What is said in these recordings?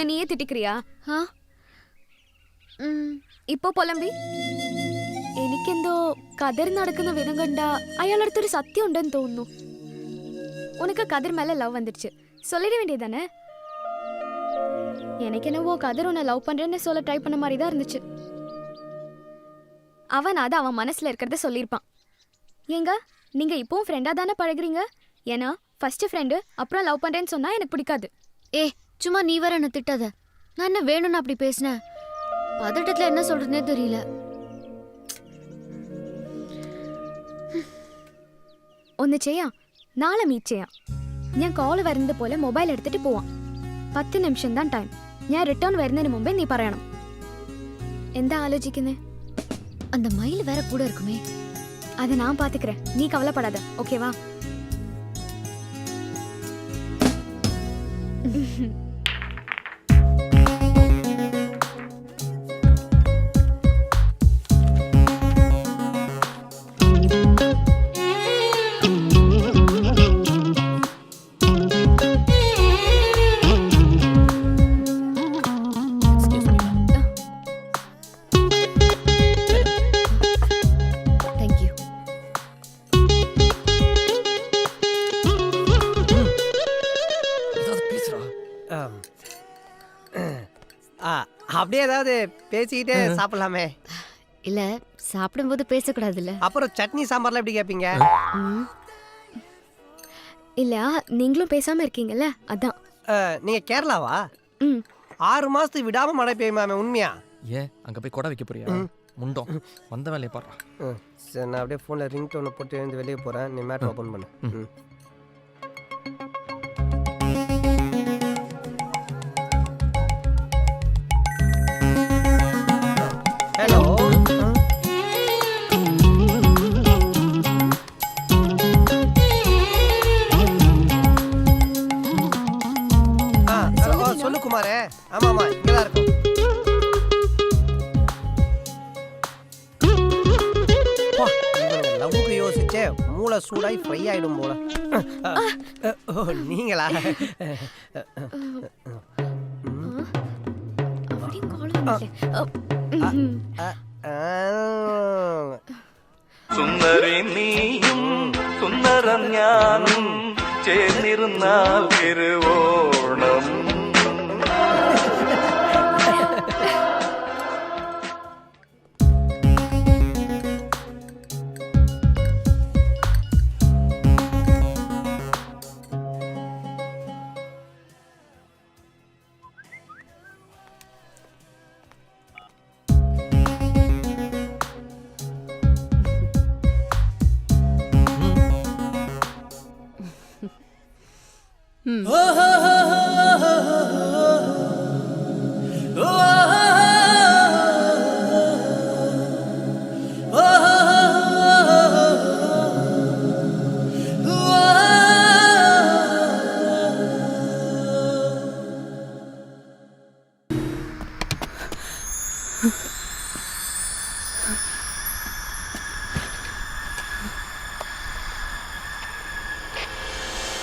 உன்னை நீயே திட்டிக்கிறியா? ഇപ്പോ പൊലമ്പി എനിക്കെന്തോ കതിർ നടക്കുന്ന വിധം കണ്ട അയാളടുത്തൊരു സത്യം ഉണ്ടെന്ന് തോന്നുന്നു. ഉനക്ക് കതിർ மேல லவ் வந்துடுச்சு, சொல்லிட வேண்டியதானே? எனக்கு என்னவோ கதிர் உன்னை லவ் பண்றேன்னு சொல்ல ட்ரை பண்ண மாதிரி தான் இருந்துச்சு. அவன் அதை அவன் மனசுல இருக்கிறத சொல்லியிருப்பான். ஏங்க நீங்க இப்பவும் ஃப்ரெண்டா தானே பழகுறீங்க? ஏன்னா ஃபர்ஸ்ட் ஃப்ரெண்டு அப்புறம் லவ் பண்றேன்னு சொன்னா எனக்கு பிடிக்காது. சும்மா நீ வேற என்ன திட்டாத. நான் என்ன வேணும்னு அப்படி பேசினேன்? பதட்டத்துல என்ன சொல்றதுனே தெரியல. ഒന്ന് ചെയ്യാം, നാളെ മീറ്റ് ചെയ്യാം. ഞാൻ കോള് വരുന്നത് പോലെ മൊബൈൽ എടുത്തിട്ട് പോവാം. 10 നിമിഷം தான் ടൈം. ഞാൻ റിട്ടേൺ വരുന്നതിന് മുമ്പേ നീ പറയണം. എന്താ ആലോചിക്കുന്നേ? அந்த மயில் வேற கூட இருக்குமே. அதை நான் பாத்துக்கிறேன், நீ கவலைப்படாத. ஓகேவா? அப்படியே ஏதாவது பேசிக்கிட்டே சாப்பிடலாமே. இல்ல சாப்பிடும்போது பேசக்கூடாதுல்ல. அப்புறம் சட்னி சாம்பார்லாம் எப்படி கேட்பீங்க? இல்ல நீங்களும் பேசாம இருக்கீங்கல்ல, அதான். நீங்க கேரளாவா? 6 மாசத்துக்கு விடாம மழை பெய்யுமாமே, உண்மையா? ஏன் அங்க போய் கொடை வைக்க போறியா? முண்டோம் வந்த வேலையை பாரு. சரி, நான் அப்படியே ஃபோன்ல ரிங் டோனை போட்டு எழுந்து வெளியே போறேன். நீ மேட்டர் ஓபன் பண்ணு. ஹலோ. சொல்லு குமாரே. ஆமாமா, இங்கதான் இருக்கும். லவ்வுக்கு யோசிச்சே மூளை சூடாய் ஃப்ரை ஆயிடும் போல. நீங்களா? സുന്ദരി നീയും സുന്ദരം ഞാനും ചേർന്നിരുന്നാൽ Thiruvonam.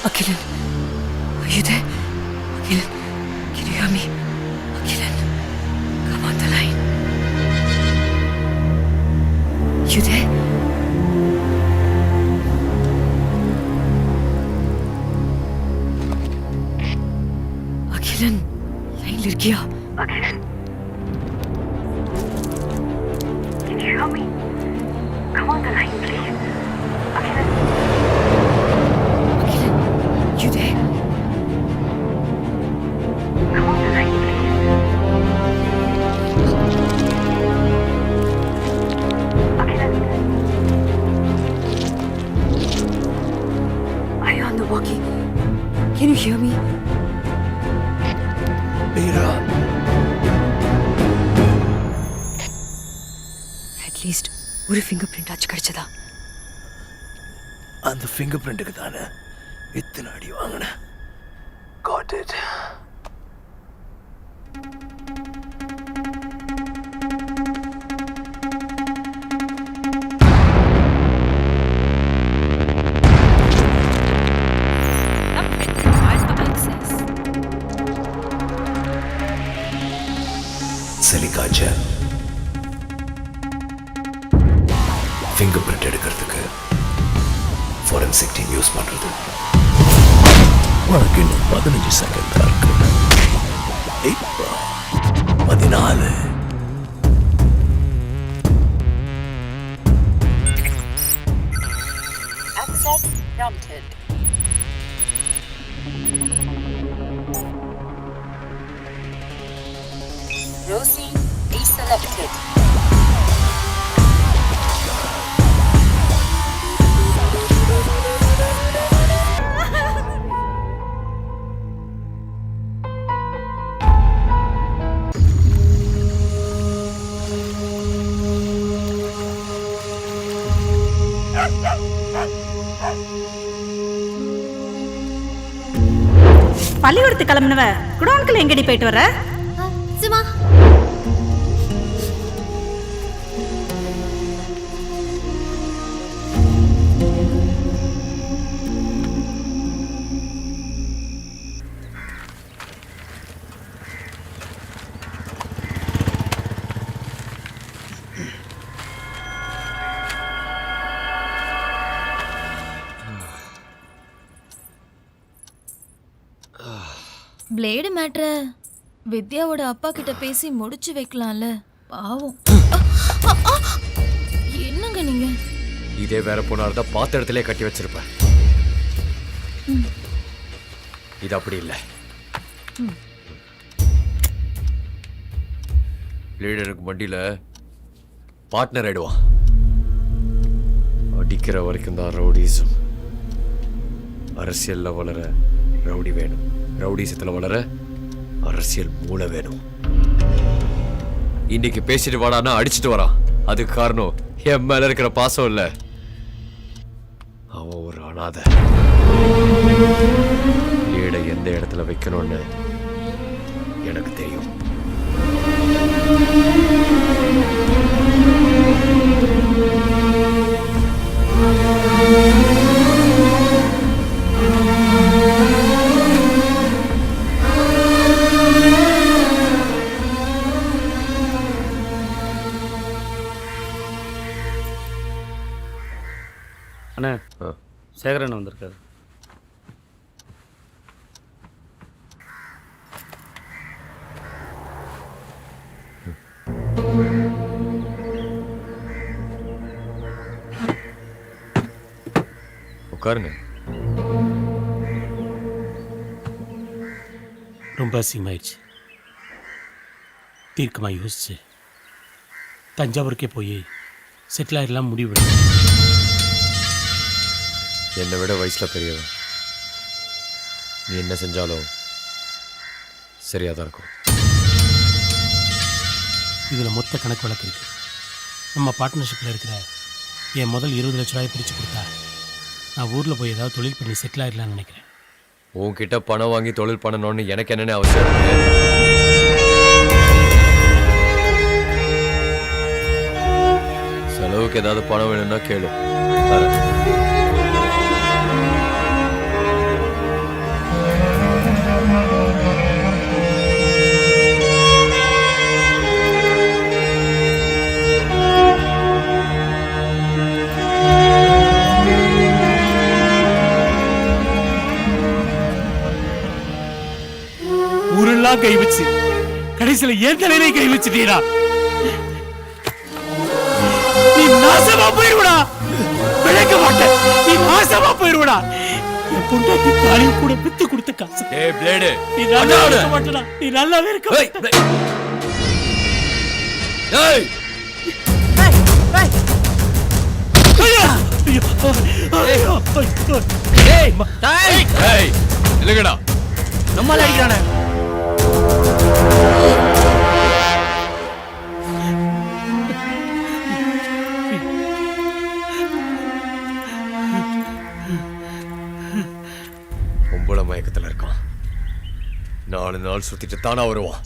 Akhilan, are you there? Akhilan, can you hear me? Akhilan, come on the line. You there? Akhilan, line irkiya? Akhilan, can you hear me? Come on the line, please. Akhilan. You there? Come on the line, please. Akhilan. Are you on the walkie? Can you hear me? Meera. At least ஒரு fingerprint ஆச்சு கிடைச்சதா? அந்த finger பிரிண்ட்டுக்கு தானே இத்தனை அடி வாங்கினேன். Got it. Salicylic acid finger print எடுக்கிறதுக்கு forensic team use பண்றது. உனக்கு இன்னும் 15 செகண்ட் தான் இருக்கு. இப்போ 14. Access granted. Rosie deselected. பள்ளிக்கூடத்து கிளம்புனவ குடோன்குள்ள எங்கடி போயிட்டு வர? சும்மா பிளேடு மேட்ர வித்யாவோட அப்பா கிட்ட பேசி முடிச்சு வைக்கலாம்ல. பாவம். என்னங்க நீங்க? இதே வேற போனால தான் பார்த்த இடத்துல கட்டி வச்சிருப்பேன். இது அப்படி இல்லை. பிளேடு எனக்கு வண்டியில பார்ட்னர் ஆயிடுவான். அடிக்கிற வரைக்கும் தான் ரவுடிசம். அரசியல்ல வளர ரவுடி வேணும், ரவுடிசத்துல வளர அரசியல் மூளை வேணும். இன்னைக்கு பேசிட்டு வாடானா அடிச்சுட்டு வரான். அதுக்கு காரணம் என் மேல இருக்கிற பாசம் இல்ல, அவன் ஒரு அனாதை. ஏடை எந்த இடத்துல வைக்கணும்னு எனக்கு தெரியும். அண்ணா சேகரன் வந்திருக்காரு. உட்காருங்க. ரொம்ப அசிங்கமாயிடுச்சு. தீர்க்கமாக யோசிச்சு தஞ்சாவூருக்கே போய் செட்டில் ஆகிடலாம் முடிவு. என்னை விட வயசுல பெரியவன். நீ என்ன செஞ்சாலும் சரியா தான் இருக்கும். இதில் மொத்த கணக்கு வழக்கு இருக்கு. நம்ம பார்ட்னர்ஷிப்பில் இருக்கிற என் முதல் 20 லட்ச ரூபாய் பிரித்து கொடுத்தா நான் ஊரில் போய் ஏதாவது தொழில் பண்ணி செட்டில் ஆகிடலான்னு நினைக்கிறேன். உன்கிட்ட பணம் வாங்கி தொழில் பண்ணணும்னு எனக்கு என்னென்ன அவசியம் இருக்கு? செலவுக்கு ஏதாவது பணம் வேணும்னா கேளு. ஊரெல்லாம் கை வச்சு கடைசியில என் தலையிலே கை வச்சுட்டீரா? நீ நாசமா போயிருவடா. விளைக்க மாட்டேன். நீ நாசமா போயிருவடா. என் பொண்டாட்டி தாலியை கூட வித்து கொடுத்த காசு. ஏய் பிளேடு, நீ நல்லா இருக்க மாட்டடா. நீ நல்லாவே இருக்க மாட்ட. ஏய் ஏய் இல்லங்கடா, நம்மால அடிக்கிறானே. பொம்பளை மயக்கத்துல இருக்கான். 4 நாள் சுத்திட்டு தானா வருவான்.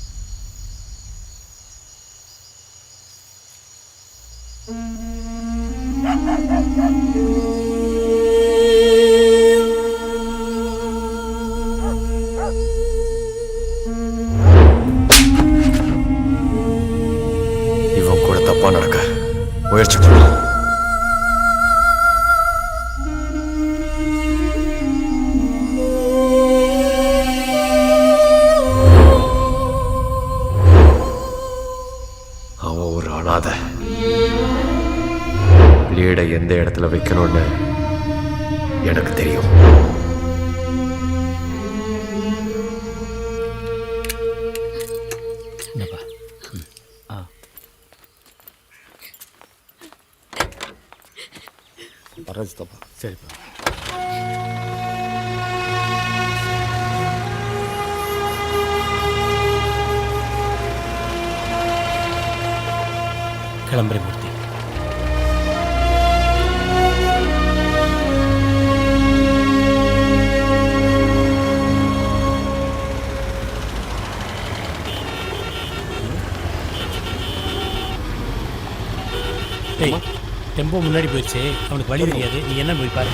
தப்பா நடக்க முயற்சி பண்ணுவோம். அவன் ஒரு அனாதை. பிளேடை எந்த இடத்துல வைக்கணும்னு எனக்கு தெரியும். என்னப்பா சரிப்பா. கிளம்புறேன் மூர்த்தி. டேய், டெம்போ முன்னாடி போயிடுச்சு, அவனுக்கு வழி தெரியாது, நீ என்ன போய் பாரு.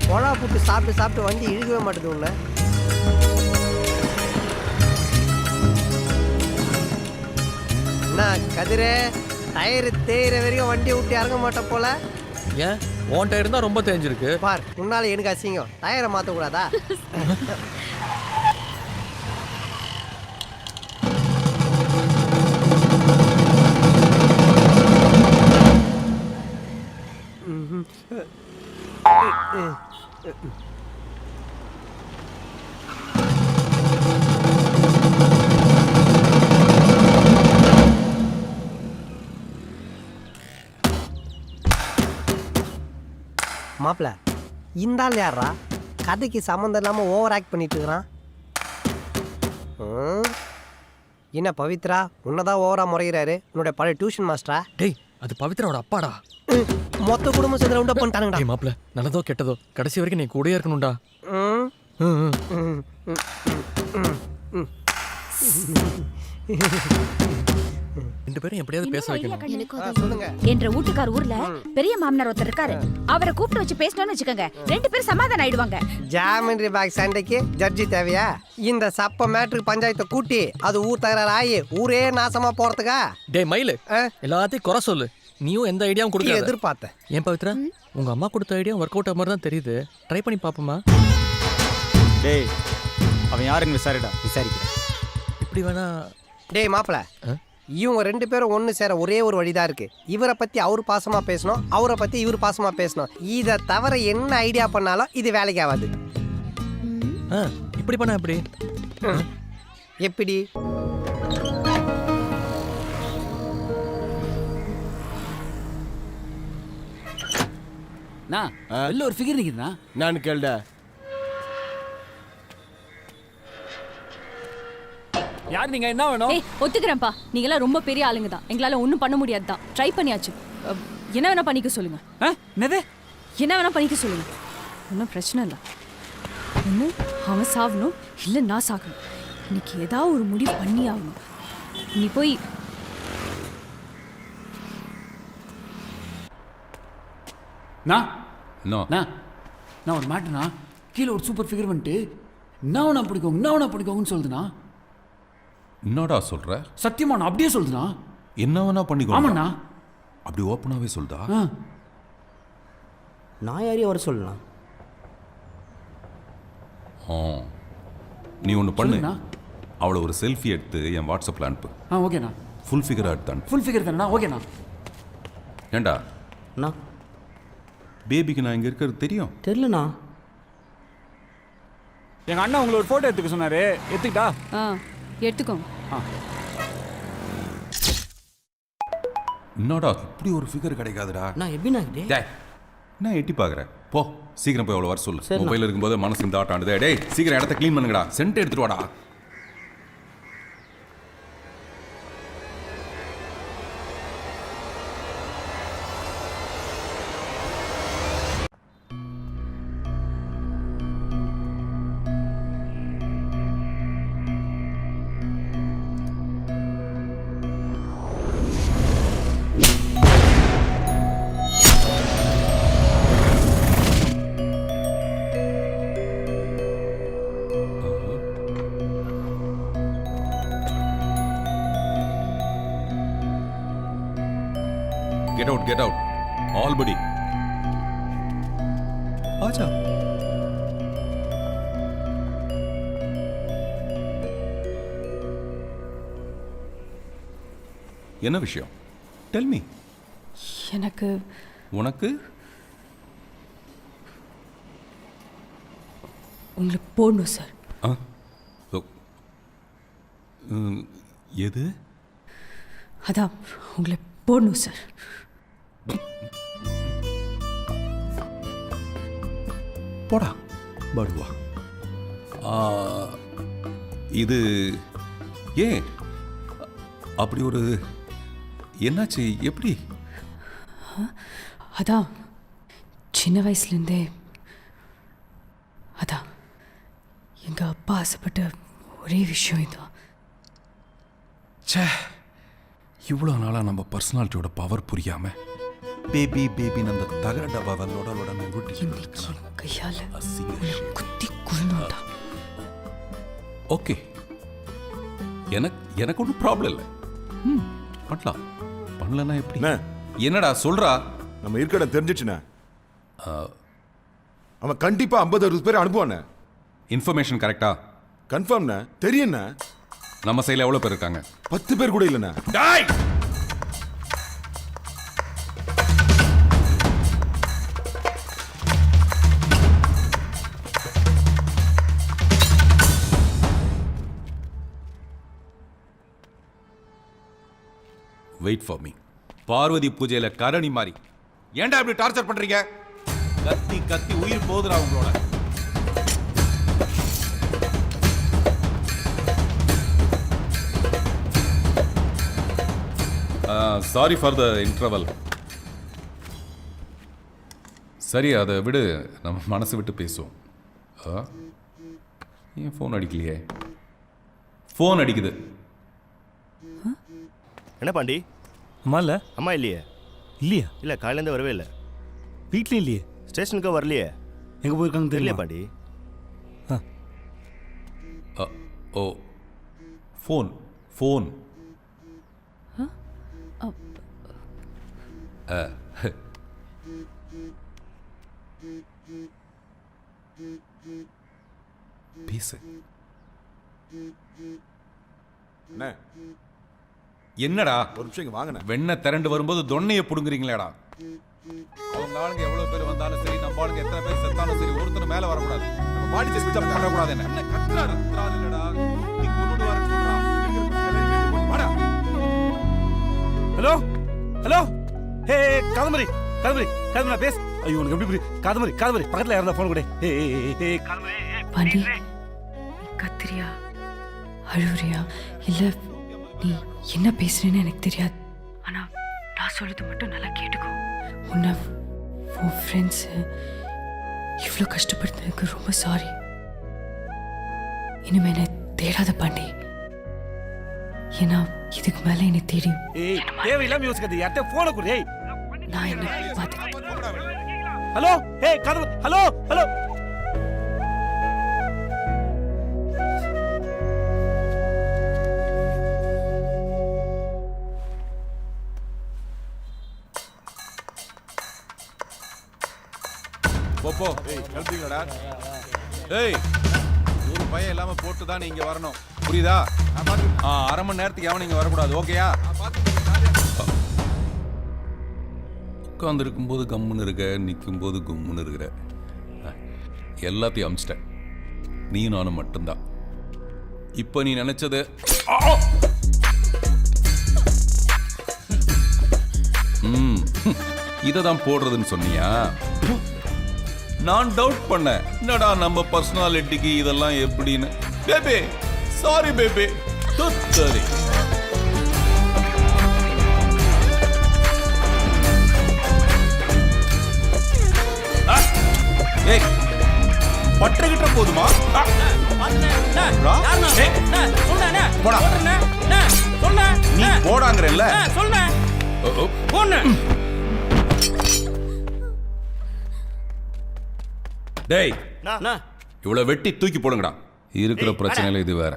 கொழா புட்டு சாப்பிட்டு சாப்பிட்டு வண்டி இழுக்கவே மாட்டேது உள்ள. என்ன கதிரே, டயரு தேயிற வரைக்கும் வண்டியை விட்டு இறங்க மாட்டேன் போல. ஏன் உன் டயர் தான் ரொம்ப தேஞ்சிருக்கு. பார், முன்னால எனக்கு அசிங்கம், டயரை மாற்றக்கூடாதா? மாப்பிள்ள, இந்த ஆள் யாரா? கதைக்கு சம்மந்தம் இல்லாமல் ஓவர் ஆக்ட் பண்ணிட்டு இருக்கிறான். என்ன பவித்ரா, உன்னதான் ஓவரா முறைகிறாரு? உன்னோட பழைய டியூஷன் மாஸ்டரா? டேய், அது பவித்ராவோட அப்பாடா. மொத்த குடும்பம் சேர்ந்து ரவுண்ட் அப் பண்ணிட்டானுங்கடா. டேய் மாப்ள, நல்லதோ கெட்டதோ கடைசி வரைக்கும் நீ கூடயே இருக்கணும்டா. ரெண்டு பேரும் எப்படியாவது பேச வைக்கணும். சொல்லுங்க. என்ற வீட்டுக்கார் ஊர்ல பெரிய மாமனார் ஒருத்தர் இருக்காரு. அவரை கூப்பிட்டு வச்சு பேசணும்னு வச்சுக்கோங்க, 2 பேரும் சமாதானம் ஆயிடுவாங்க. ஜாமெண்ட்ரி பாக்ஸ் சண்டைக்கு ஜட்ஜி தேவையா? இந்த சப்ப மேட்ருக்கு பஞ்சாயத்தை கூட்டி அது ஊர் தகராறு ஆகி ஊரே நாசமா போறதுக்கா? டேய் மயிலு, எல்லாத்தையும் குறை சொல்லு. நீயும் எந்த ஐடியாவும் கொடுக்க எதிர்பார்த்தேன். ஏன் பவித்ரா, உங்க அம்மா கொடுத்த ஐடியா ஒர்க் அவுட் ஆக மாதிரி தான் தெரியுது. ட்ரை பண்ணி பாப்போமா? டேய், அவன் யாருன்னு விசாரிடா. விசாரிக்கிறேன். இப்படி வேணா. டேய் மாப்பிள, இவங்க 2 பேரும் ஒன்று சேர ஒரே ஒரு வழிதான் இருக்கு. இவரை பத்தி அவர் பாசமா பேசணும், அவரை பத்தி இவர் பாசமா பேசணும். இதை தவிர என்ன ஐடியா பண்ணாலும் இது வேலைக்கு ஆகாது. இப்படி பண்ண எப்படி? எப்படி? வெளில ஒரு ஃபிகர் நிக்குதுண்ணா. நான் கேள்டா. யார் நீங்க, என்ன வேணும்? ஒத்துக்கிறேன்ப்பா, நீங்களாம் ரொம்ப பெரிய ஆளுங்க தான், எங்களால ஒன்றும் பண்ண முடியாது தான். ட்ரை பண்ணியாச்சு. என்ன வேணா பண்ணிக்க சொல்லுங்க. என்னது? என்ன வேணா பண்ணிக்க சொல்லுங்க, ஒன்றும் பிரச்சனை இல்லை. ஒன்று அவன் சாகணும், இல்லை நான் சாகணும். இன்னைக்கு ஏதாவது ஒரு முடிவு பண்ணி ஆகணும். நீ போய் நான் ஒரு மாட்டேனா கீழே ஒரு சூப்பர் ஃபிகர் வந்துட்டு நான் பிடிக்கோங்கன்னு சொல்லுதுண்ணா. என்னடா சொல்ற? சத்தியமா நான் அப்படியே சொல்லுதுண்ணா. என்ன வேணா பண்ணிக்கோ. ஆமாண்ணா. அப்படி ஓப்பனாவே சொல்லுதா? நான் யாரையும் வர சொல்லலாம். நீ ஒன்று பண்ணு. சொல்லுண்ணா. அவளை ஒரு செல்ஃபி எடுத்து என் வாட்ஸ்அப்பில் அனுப்பு. ஓகேண்ணா. ஃபுல் ஃபிகராக எடுத்து ஃபுல் ஃபிகர் தானே? ஓகேண்ணா. ஏண்டா பேபிக்கு நான் இங்கே இருக்கிறது தெரியும்? தெரியலண்ணா. எங்க அண்ணா உங்களை ஒரு போட்டோ எடுத்துக்க சொன்னாரு, எடுத்துக்கிட்டா? எடுத்துக்கோங்க. என்னடா இப்படி ஒரு ஃபிகர் கிடைக்காதுடா. நான் எப்படிண்ணா? நான் எட்டி பார்க்குறேன். போ சீக்கிரம் போய் அவ்வளோ வர சொல்லு. மொபைல் இருக்கும்போது மனசு இந்த ஆட்டம் ஆடுதே. டேய் சீக்கிரம் இடத்த க்ளீன் பண்ணுங்கடா. சென்ட் எடுத்துட்டு வாடா. get out. All body. आजा. என்ன விஷயம்? Tell me. எனக்கு உனக்கு உங்களை போடணும் சார். எது? அதான் உங்களை போடணும் சார். போடா படுவா. இது ஏன் அப்படி ஒரு என்னாச்சு? எப்படி? அதான் சின்ன வயசுலேருந்தே அதான் எங்கள் அப்பா ஆசைப்பட்ட ஒரே விஷயம் இதுதான். ச்சே, இவ்வளோ நாளாக நம்ம பர்சனாலிட்டியோட பவர் புரியாம பேபி பேபின்னு அந்த தகர டப்பாவை லொட இன்னைக்கு கையால் குத்தி குழந்தான். ஓகே, எனக்கு ஒன்றும் ப்ராப்ளம் இல்லை. பண்ணலாம். பண்ணலன்னா எப்படி? என்னடா சொல்றா? நம்ம இருக்கட தெரிஞ்சிச்சுண்ணே, அவன் கண்டிப்பா 50-60 பேர் அனுப்புவானே. இன்ஃபர்மேஷன் கரெக்டா? கன்ஃபார்ம்ண்ணே. தெரியுண்ணே. நம்ம சைடில் எவ்வளோ பேர் இருக்காங்க? 10 பேர் கூட இல்லைண்ணே. Wait for me. பார்வதி பூஜையில கரணி மாதிரி ஏன்டா இப்படி டார்ச்சர் பண்றீங்க? கத்தி கத்தி உயிர் போகுதுடா உங்களோட. Sorry for the interval. சரி, அதை விடு, நம்ம மனசு விட்டு பேசுவோம். ஏன் ஃபோன் அடிக்கலையே? ஃபோன் அடிக்குது. என்ன பாண்டி? அம்மா இல்லை. அம்மா இல்லையே. இல்லையா? இல்லை, காலையிலேருந்து வரவே இல்லை. வீட்லையும் இல்லையே. ஸ்டேஷனுக்கு வரலையே. எங்கே போயிருக்காங்க தெரியல தெரியல பாண்டி. ஓ, ஃபோன் ஃபோன். பேசு. என்னடா ஒரு நிமிஷம் இங்க வாங்கண்ணே. வெண்ணெய் திரண்டு வரும்போது தொன்னையை புடுங்குறீங்களேடா. அவங்க ஆளுங்க எவ்வளவு பேர் வந்தாலும் சரி, நம்ம ஆளுங்க எத்தனை பேர் செத்தாலும் சரி, ஒருத்தர் மேல வரக்கூடாது. நம்ம பாடி டெஸ்ட் பண்ணக்கூடாது. என்ன கத்துறாடா? இல்லடா, நீ கொன்னுடு வரேன்னு சொல்றா. வாடா. Hello hello, hey காதமரி காதமரி காதமரி base. ஐயோ, உனக்கு எப்படி காதமரி காதமரி பக்கத்துல இருந்தா போன் கூட. ஹே காதமரி. பாண்டி, நீ கத்துறியா அழுவுறியா இல்லை நீ என்ன பேசுறேன்னு எனக்கு தெரியாது. ஆனா நான் சொல்றது மட்டும் நல்லா கேட்டுக்கோ. உன்னை உன் ஃப்ரெண்ட்ஸு இவ்வளோ கஷ்டப்படுறதுக்கு ரொம்ப சாரி. இனிமே என்னை தேடாத பாண்டி. ஏன்னா இதுக்கு மேல என்னை தேடி தேவையில்லாம யோசிக்காது. யார்கிட்ட போன கூட. நான் என்ன பார்த்து. ஹலோ, ஹே காதமரி. Hello hello. போ. எழுதிங்கடா. ஏய், ஒரு பையன் இல்லாம போட்டு தான் நீங்க வரணும், புரியுதா? அரை மணி நேரத்துக்கு எவனும் இங்க வரக்கூடாது, ஓகேயா? உட்கார்ந்து இருக்கும்போது கம்முன்னு இருக்க, நிற்கும் போது கும்முன்னு இருக்கிற. எல்லாத்தையும் அமிச்சிட்டேன். நீ நானும் மட்டும்தான். இப்ப நீ நினைச்சது இததான் போடுறதுன்னு சொன்னியா? நான் டவுட் பண்ணேன், என்னடா நம்ம பர்சனாலிட்டிக்கு இதெல்லாம் எப்படின்னு. Baby, sorry baby. சரி, ஏய், பட்டகிட்ட போதுமா? நீ போடாங்கறல்ல. டேய், இவ்வளவு வெட்டி தூக்கி போடுங்கடா. இருக்கிற பிரச்சனையில இது வேற.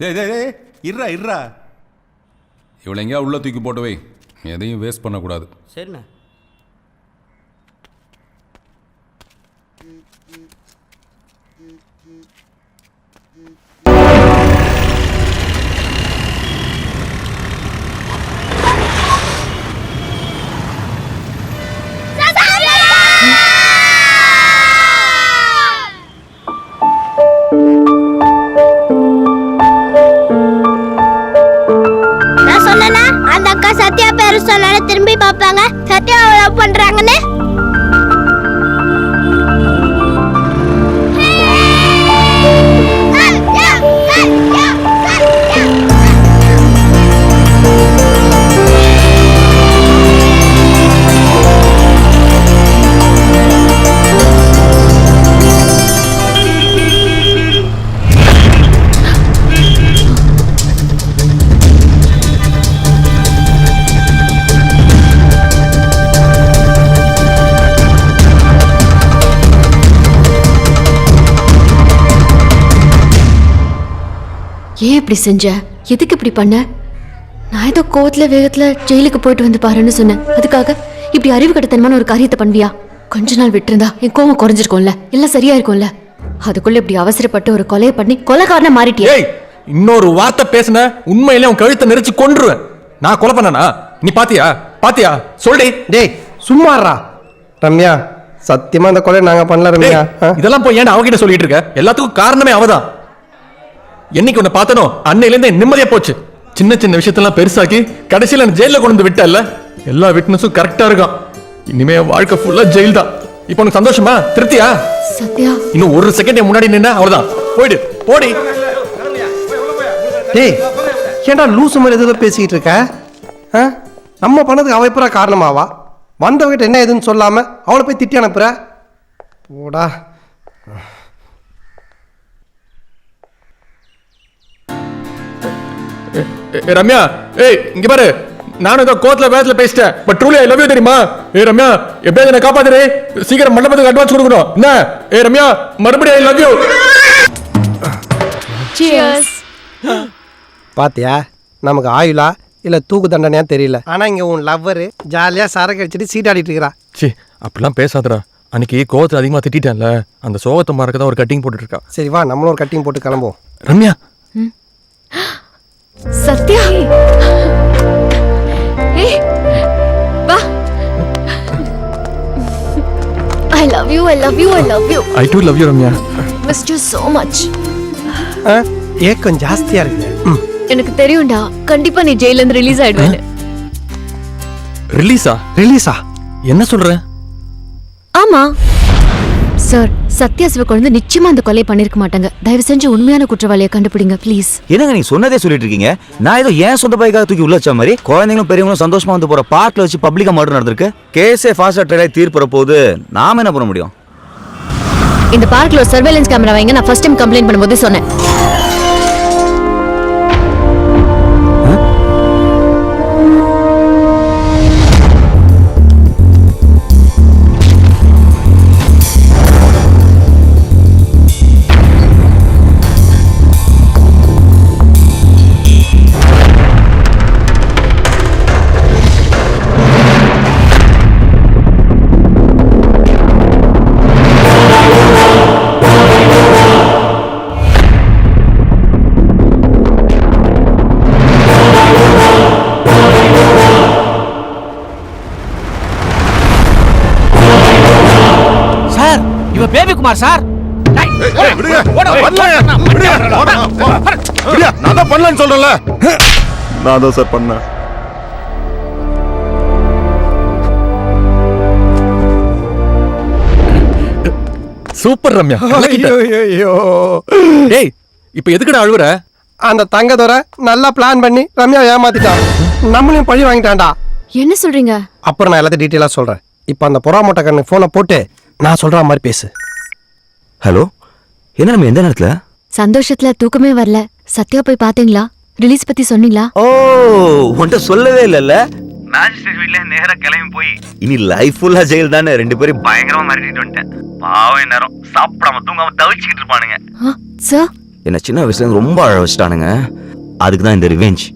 டேய் டேய் டேய், இருடா. இவளை எங்கேயா உள்ள தூக்கி போட்டு வை. எதையும் வேஸ்ட் பண்ணக்கூடாது. சரிண்ணே. நான் சொன்னேனா அந்த அக்கா சத்யா பேரு சொன்னால திரும்பி பார்ப்பாங்க சத்யா லவ் பண்றாங்கன்னு. ஏன் இப்படி செஞ்ச? எதுக்கு இப்படி பண்ண? நான் ஏதோ கோவத்துல வேகத்துல ஜெயிலுக்கு போயிட்டு வந்து பாருன்னு சொன்னேன். அதுக்காக இப்படி அறிவு கட்டத்தனமான ஒரு காரியத்தை பண்ணுவியா? கொஞ்ச நாள் விட்டுருந்தா என் கோவம் குறைஞ்சிருக்கும்ல, எல்லாம் சரியா இருக்கும்ல. அதுக்குள்ள இப்படி அவசரப்பட்டு ஒரு கொலையை பண்ணி கொலைகாரனா மாறிட்டியா? இன்னொரு வார்த்தை பேசுன உண்மையிலே உன் கழுத்தை நெரிச்சு கொன்றுவேன். நான் கொலை பண்ணனா? நீ பாத்தியா? பாத்தியா? சொல்லி. டேய் சும்மாறா. ரம்யா சத்தியமா இந்த கொலை நாங்க பண்ணல ரம்யா. இதெல்லாம் போய் ஏன் அவகிட்ட சொல்லிட்டு இருக்க? எல்லாத்துக்கும் காரணமே அவதான். என்னைக்கு உன்னை பார்த்தனோ அன்னையிலேருந்து நிம்மதியா போச்சு. சின்ன சின்ன விஷயத்தெல்லாம் பெருசாக்கி கடைசியில ஜெயில கொண்டு வந்து விட்டல. எல்லா விட்னஸும் கரெக்டா இருக்கான். இனிமே வாழ்க்கை ஃபுல்லா ஜெயில் தான். இப்போ உனக்கு சந்தோஷமா? திருப்தியா? சத்யா இன்னும் ஒரு செகண்ட் முன்னாடி நின்னா அவ்வளவுதான். போயிடு போடி. டேய் ஏன்டா லூசு மாதிரி எதுவும் பேசிக்கிட்டு இருக்க? நம்ம பண்ணதுக்கு அவ எப்பரா காரணமாவா? வந்தவங்கிட்ட என்ன எதுன்னு சொல்லாம அவளை போய் திட்டி அனுப்புற? போடா. ரம்யா ஏய் இங்க பாரு, நானும் ஏதோ கோத்துல வேகத்துல பேசிட்டேன். But truly I love you தெரியுமா? ரம்யா எப்படியாவது என்ன காப்பாத்துறே. சீக்கிரம் மண்டபத்துக்கு அட்வான்ஸ் கொடுக்கணும். என்ன ரம்யா மறுபடியும் ஐ லவ் யூ. Cheers. பாத்தியா நமக்கு ஆயுளா இல்ல தூக்கு தண்டனையா தெரியல. ஆனா இங்க உன் லவ்வரு ஜாலியா சரக்கு அடிச்சுட்டு சீட்டாடிட்டு இருக்கிறா. சி அப்படிலாம் பேசாதடா. அன்னைக்கு கோவத்துல அதிகமா திட்டிட்டேன்ல, அந்த சோகத்தை மறக்க தான் ஒரு கட்டிங் போட்டுட்டு இருக்கா. சரி வா நம்மளும் ஒரு கட்டிங் போட்டு கிளம்புவோம். ரம்யா சத்யா ஏய் வா. I love you, I love you, I love you. I too love you Ramya. Missed you so much. ஏக்கம் ஜாஸ்தியா இருக்கு. எனக்கு தெரியும்டா, கண்டிப்பா நீ ஜெயில இருந்து ரிலீஸ் ஆயிடுவேன்னு. ரிலீஸா? என்ன சொல்ற? ஆமா சார், சத்யா சிவ குழந்தை நிச்சயமா அந்த கொலை பண்ணிருக்க மாட்டாங்க. தயவு செஞ்சு உண்மையான குற்றவாளியை கண்டுபிடிங்க ப்ளீஸ். என்னங்க நீங்க சொன்னதே சொல்லிட்டு இருக்கீங்க? நான் ஏதோ ஏன் சொந்த பைக்காக தூக்கி உள்ள வச்ச மாதிரி குழந்தைங்களும் பெரியவங்களும் சந்தோஷமா வந்து போற பார்க்ல வச்சு பப்ளிக்கா மர்டர் நடந்திருக்கு. கேஸே ஃபாஸ்ட் ட்ரையல் தீர்ப்புற போது நாம என்ன பண்ண முடியும்? இந்த பார்க்ல ஒரு சர்வேலன்ஸ் கேமரா வைங்க. நான் ஃபர்ஸ்ட் டைம் கம்ப்ளைண்ட் பண்ணும்போது சொன்னேன். Baby Kumar sir. நான் தான் பண்ணலன்னு சொல்றேன்ல. நான் தான் சார் பண்ணேன். சூப்பர் ரம்யா. டேய் இப்போ எதுக்குடா அழுவுற? அந்த தங்கதோரை நல்லா பிளான் பண்ணி ரம்யா ஏமாத்திட்டான். நம்மளையும் பழி வாங்கிட்டான்டா. என்ன சொல்றீங்க? அப்புறம் நான் எல்லாத்தையும் டீட்டெயிலா சொல்றேன். இப்போ அந்த பொறாமோட்ட கண்ணு போனை போட்டு நான் சொல்ற மாதிரி பேசு. ஹலோ, என்ன நம்ம எந்த நேரத்துல? சந்தோஷத்துல தூக்கமே வரல. சத்யா போய் பாத்தீங்களா? ரிலீஸ் பத்தி சொன்னீங்களா? ஓ உன்கிட்ட சொல்லவே இல்லைல்ல. மேஜிஸ்ட்ரேட் வீட்ல நேரா கிளம்பி போய் இனி லைஃப் ஃபுல்லா ஜெயில் தானே. ரெண்டு பேரும் பயங்கரமா மாறிட்டு வந்துட்டேன். பாவம் நேரம் சாப்பிடாம தூங்காம தவிச்சுக்கிட்டு இருப்பானுங்க. சார் என்ன சின்ன வயசுல ரொம்ப அழ வச்சுட்டானுங்க. அதுக்கு தான் இந்த ரிவெஞ்ச்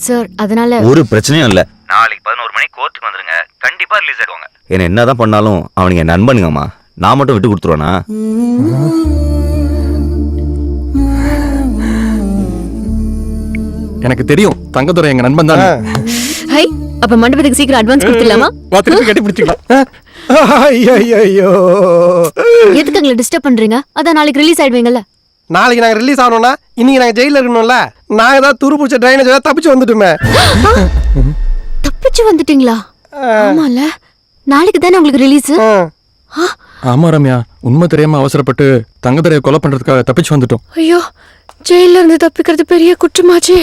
சார். அதனால ஒரு பிரச்சனையும் இல்ல. நாளைக்கு 11 மணிக்கு கோர்ட்டுக்கு வந்துருங்க, கண்டிப்பா ரிலீஸ் ஆயிடுவாங்க. என்ன என்னதான் பண்ணாலும் அவனுங்க என் நண்பனுங்கம்மா, நான் மட்டும் விட்டு கொடுத்துருவானா? எனக்கு தெரியும் தங்கதுரை எங்க நண்பன் தான். ஹை, அப்ப மண்டபத்துக்கு சீக்கிரம் அட்வான்ஸ் கொடுத்துடலாமா? கட்டி பிடிச்சிக்கலாம். ஐயோ, எதுக்கு எங்களை டிஸ்டர்ப் பண்றீங்க? அதான் நாளைக்கு ரிலீஸ் ஆயிடுவீங்கல்ல. நாளைக்கு நாங்க ரிலீஸ் ஆகணும்னா இன்னைக்கு நாங்க ஜெயில இருக்கணும்ல. நாங்க தான் துரு பிடிச்ச ட்ரைனேஜ் தப்பிச்சு வந்துட்டுமே. தப்பிச்சு வந்துட்டீங்களா? ஆமால, நாளைக்கு தானே உங்களுக்கு ரிலீஸ். ஆமா ரம்யா, உண்மை தெரியாம அவசரப்பட்டு தங்கதுரையை கொலை பண்றதுக்காக தப்பிச்சு வந்துட்டோம். ஐயோ, ஜெயில இருந்து தப்பிக்கிறது பெரிய குற்றமாச்சே.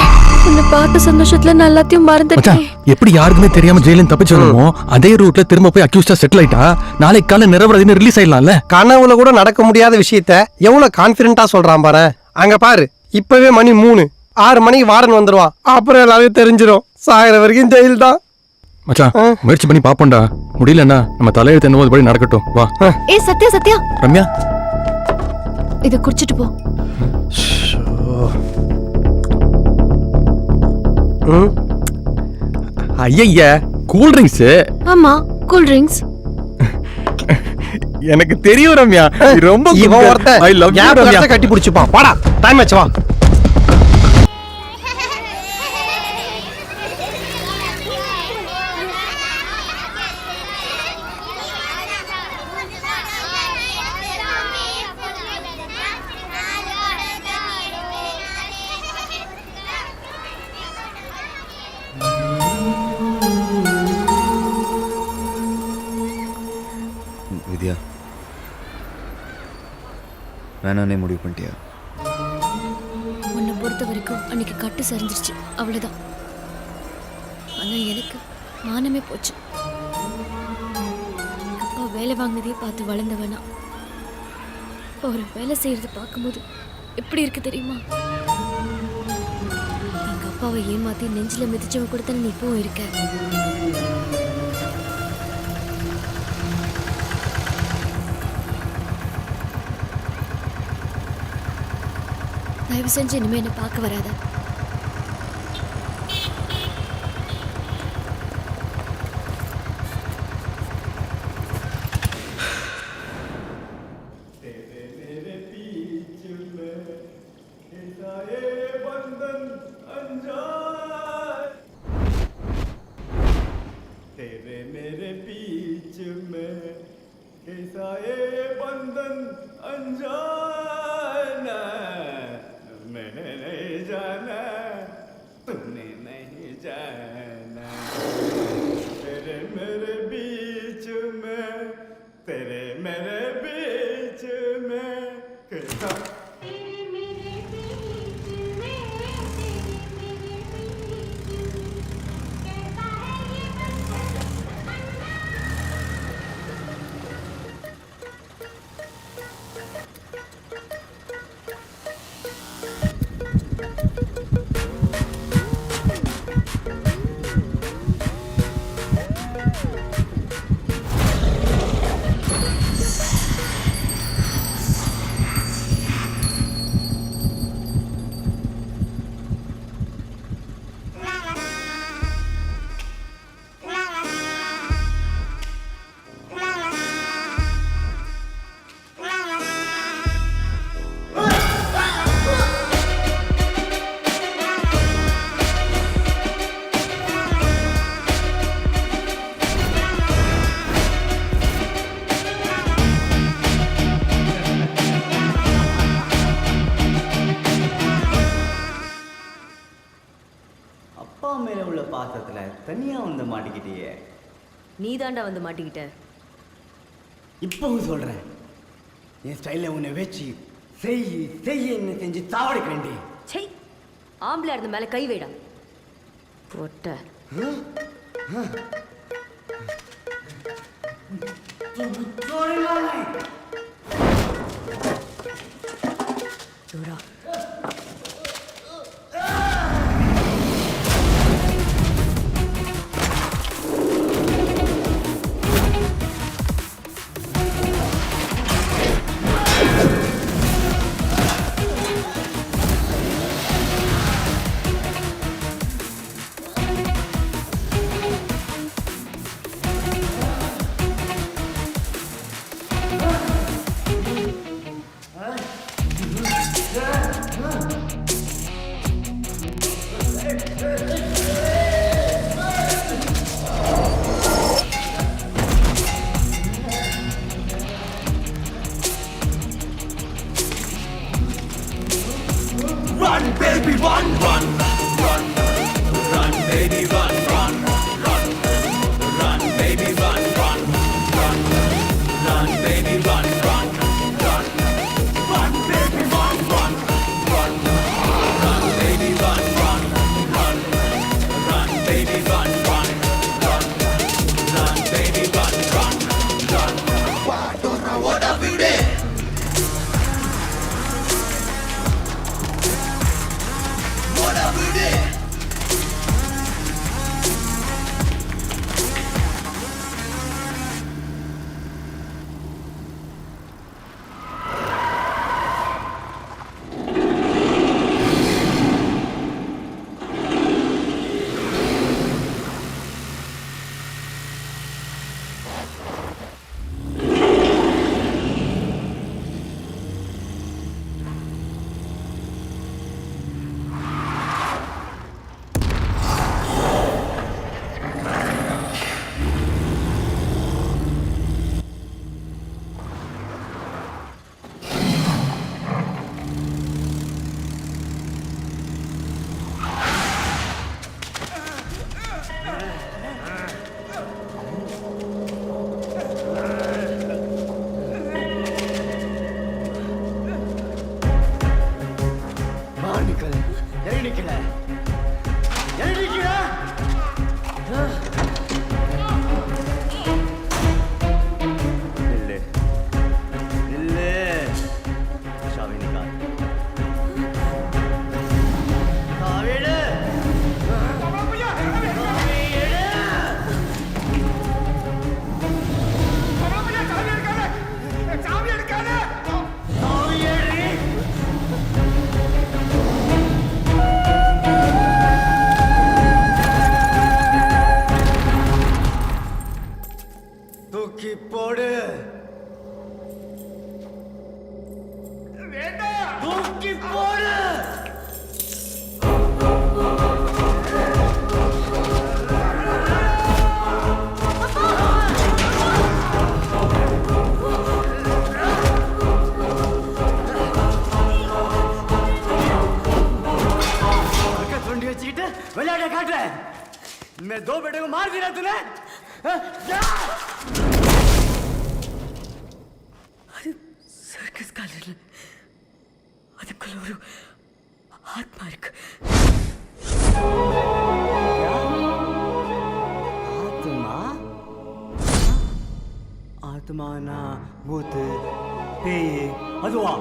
உன்னை பார்த்த சந்தோஷத்துல நான் எல்லாத்தையும் மறந்துட்டேன். எப்படி யாருக்குமே தெரியாம ஜெயிலின் தப்பிச்சு வந்தோமோ அதே ரூட்ல திரும்ப போய் அக்யூஸ்டா செட்டில் ஆயிட்டா நாளைக்கு காலை நிரபராதின்னு ரிலீஸ் ஆயிடலாம்ல. கனவுல கூட நடக்க முடியாத விஷயத்த எவ்வளவு கான்பிடென்ட்டா சொல்றான் பாரு. அங்க பாரு, இப்பவே மணி 3, 6 மணிக்கு வாரன் வந்துருவான். அப்புறம் எல்லாரும் தெரிஞ்சிடும், சாகிற வரைக்கும் ஜெயில் தான். மச்சான், முயற்சி பண்ணி பாப்போம்டா. முடியலன்னா நம்ம தலையெழுத்து என்னவோ படி நடக்கட்டும். வா. ஏ சத்யா, சத்யா, ரம்யா இத குடிச்சிட்டு போ. ஐயா, கூல் ட்ரிங்க்ஸ். ஆமா, கூல் ட்ரிங்க்ஸ். எனக்கு தெரியும் ரம்யா, ரொம்ப இவன் ஒருத்தன் ஐ லவ் யூ ரம்யா. கட்டி பிடிச்சுப்பான். வாடா, டைம் ஆச்சு, வா. வித்யா, வேணானே முடிவு பண்ணிட்டியா? உன்னை பொறுத்த வரைக்கும் அன்னைக்கு கட்டு சரிஞ்சிருச்சு, அவ்வளவுதான். ஆனா எனக்கு மானமே போச்சு. அப்பா வேலை வாங்கினதையே பார்த்து வளர்ந்தவனா ஒரு வேலை செய்யறது பார்க்கும்போது எப்படி இருக்கு தெரியுமா? எங்க அப்பாவை ஏமாத்தி நெஞ்சில மிதிச்சவன் கூட தானே நீ இப்பவும் இருக்க. தயவு செஞ்சு இனிமே என்ன பார்க்க வராத. பாசத்துல தனியா வந்து மாட்டிக்கிட்டியே. நீ தாண்டா வந்து மாட்டிக்கிட்ட. இப்பவும் சொல்றேன், என் ஸ்டைல உன்னை வச்சு செய்ய என்ன செஞ்சு சாவடிக்கிறேன்டி. சை, ஆம்பளை இருந்த மேல கை வைடா பொட்ட. baby, run, run, run, run, baby, run, run, run, run, baby, run, run, run, run, baby, run, run, run, run, baby, run, run, run, run, baby, run, run, run, run, baby, run, run, run, run, baby, run, run, run. What a beauty! What a beauty! विलाटे काट रहे मैं 2 बेटे को मार दिया तूने circus कालर அதுக்குள்ள ஒரு ஆத்மா இருக்கு आत्मा आत्मा ना भूत पेय अदवा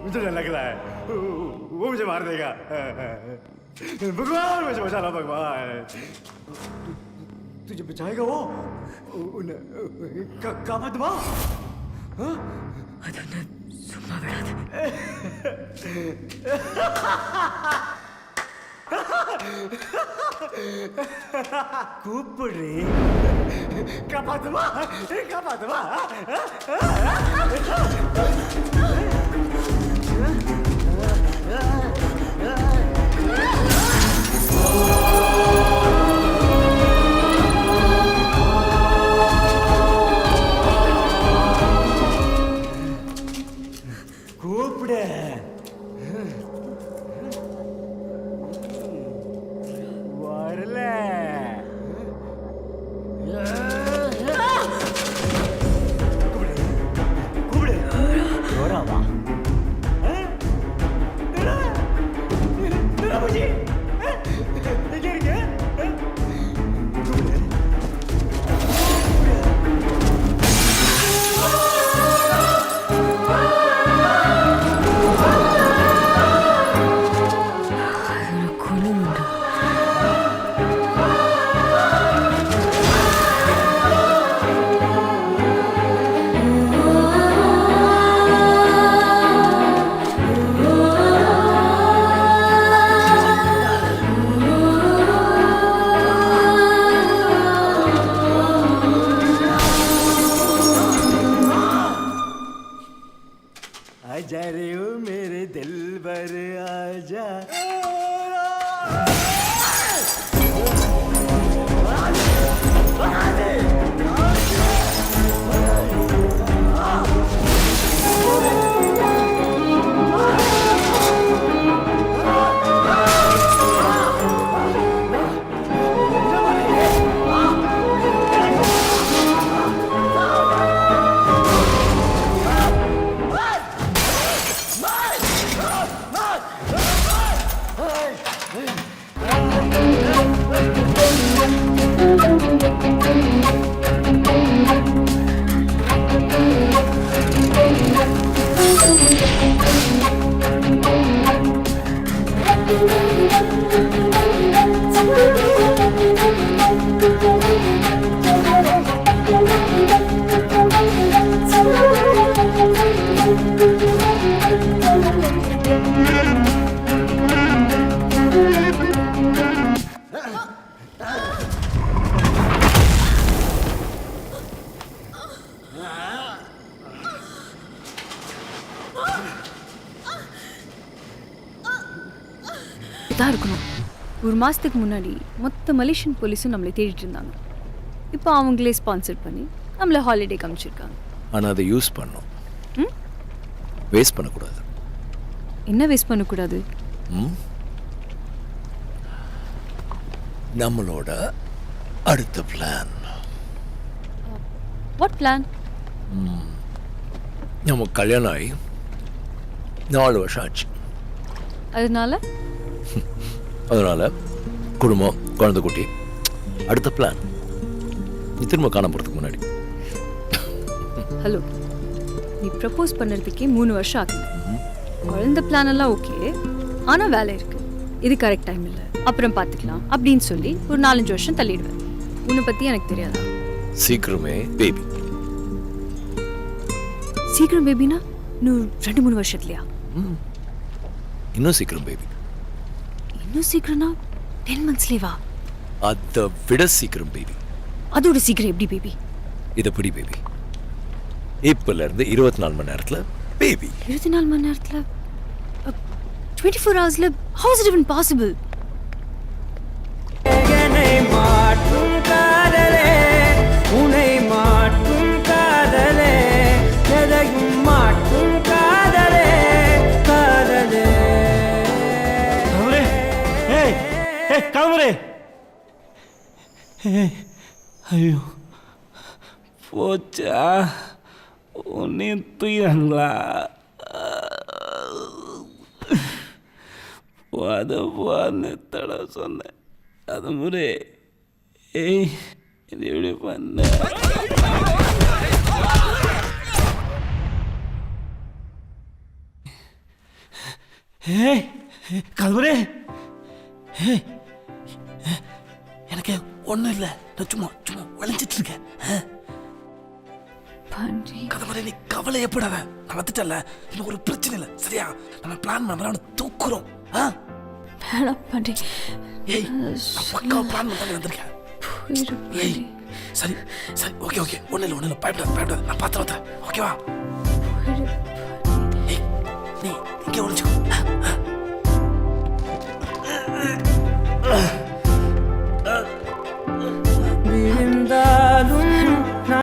मुझे डर लग रहा है वो मुझे मार देगा भगवान मुझे बचा लो भगवान तुझे बचाएगा वो कामतमा ಅದನ್ನ ಸುಮ್ಮ ಬಿಡಾದೆ ಕೂಪಿಡ್ರಿ ಕಾಪಾತವಾ ಕಾಪಾತವಾ கூப்பிடு வரல கூப்பிடு கூப்பிடு வரவா ராமஜி எங்க இருக்க கூப்பிடு आजा रे ओ मेरे दिल भर आजा தான் இருக்கணும். ஒரு மாதத்துக்கு முன்னாடி மொத்த மலேசியன் போலீஸும் நம்மளை தேடிட்டு இருந்தாங்க. இப்போ அவங்களே ஸ்பான்சர் பண்ணி நம்மளை ஹாலிடே காமிச்சிருக்காங்க. ஆனால் அதை யூஸ் பண்ணோம், வேஸ்ட் பண்ணக்கூடாது. என்ன வேஸ்ட் பண்ணக்கூடாது? நம்மளோட அடுத்த பிளான். What plan? நம்ம கல்யாணம் ஆகி 4 வருஷம் ஆச்சு. அதனால குடும்பம், குழந்தை குட்டி. அடுத்த பிளான் நீ திரும்ப காண போகிறதுக்கு முன்னாடி. ஹலோ, நீ ப்ரப்போஸ் பண்ணுறதுக்கே 3 வருஷம் ஆகுது. குழந்தை பிளான் எல்லாம் ஓகே, ஆனால் வேலை இருக்கு, இது கரெக்ட் டைம் இல்லை, அப்புறம் பார்த்துக்கலாம் அப்படின்னு சொல்லி ஒரு 4-5 வருஷம் தள்ளிடுவேன். உன்னை பற்றி எனக்கு தெரியாதா? சீக்கிரமே பேபி. சீக்கிரம் பேபினா இன்னும் 2-3 வருஷத்துலையா? இன்னும் சீக்கிரம் பேபி. இன்னும் சீக்கிரம்னா 10 monthsலேவா? அதை விட சீக்கிரம் பேபி. அதோட சீக்கிரம் எப்படி பேபி? இதை பிடி பேபி. இப்பல இருந்து 24 மணி நேரத்தில் பேபி. 24 மணி நேரத்தில் 24 hours? How is it even possible? காதமரே, ஐயோ போச்சா, உன்னையும் தூயிறாங்களா? போன்னு தட சொன்னேன். அது முறை இது எப்படி பண்ண? காதமரே, எனக்கு ஒன்றும் இல்லை, நான் சும்மா விளைஞ்சிட்டு இருக்கேன். கதமரே, நீ கவலையப்படாத, நான் வந்துட்டல, இன்னும் ஒரு பிரச்சனை இல்லை, சரியா? நம்ம பிளான் பண்ண அவனை தூக்குறோம். ஏய், நான் பக்காவா பிளான் பண்ணி வந்திருக்கேன். ஏய், சரி சரி, ஓகே ஓகே, ஒன்றும் இல்லை, பயப்படாத, நான் பார்த்து வந்துடுறேன், ஓகேவா? ஏய், நீ இங்கே ஒழிச்சுக்கோ.